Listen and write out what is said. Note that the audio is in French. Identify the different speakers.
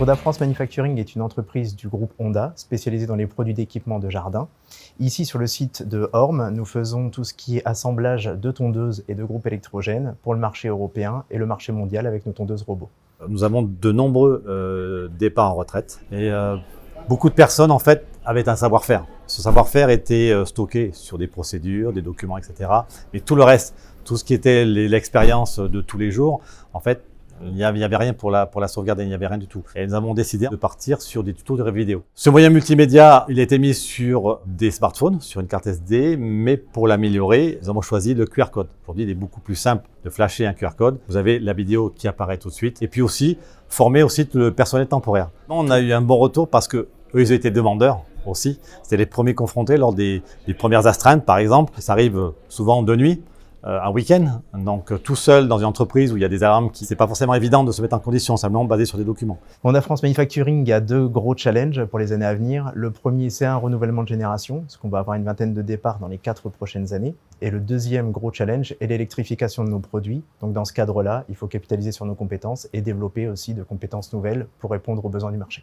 Speaker 1: Honda France Manufacturing est une entreprise du groupe Honda, spécialisée dans les produits d'équipement de jardin. Ici, sur le site de Orme, nous faisons tout ce qui est assemblage de tondeuses et de groupes électrogènes pour le marché européen et le marché mondial avec nos tondeuses robots.
Speaker 2: Nous avons de nombreux départs en retraite et beaucoup de personnes en fait avaient un savoir-faire. Ce savoir-faire était stocké sur des procédures, des documents, etc. Mais tout le reste, tout ce qui était l'expérience de tous les jours, en fait, il n'y avait rien pour la sauvegarder, il n'y avait rien du tout. Et nous avons décidé de partir sur des tutos de vidéo. Ce moyen multimédia, il a été mis sur des smartphones, sur une carte SD, mais pour l'améliorer, nous avons choisi le QR code. Aujourd'hui, il est beaucoup plus simple de flasher un QR code. Vous avez la vidéo qui apparaît tout de suite. Et puis aussi, former aussi le personnel temporaire. On a eu un bon retour parce que eux, ils ont été demandeurs aussi. C'était les premiers confrontés lors des premières astreintes, par exemple. Ça arrive souvent de nuit. Un week-end, donc tout seul dans une entreprise où il y a des alarmes c'est pas forcément évident de se mettre en condition, simplement basé sur des documents.
Speaker 1: Honda France Manufacturing a deux gros challenges pour les années à venir. Le premier, c'est un renouvellement de génération, parce qu'on va avoir une vingtaine de départs dans les 4 prochaines années. Et le deuxième gros challenge est l'électrification de nos produits. Donc dans ce cadre-là, il faut capitaliser sur nos compétences et développer aussi de compétences nouvelles pour répondre aux besoins du marché.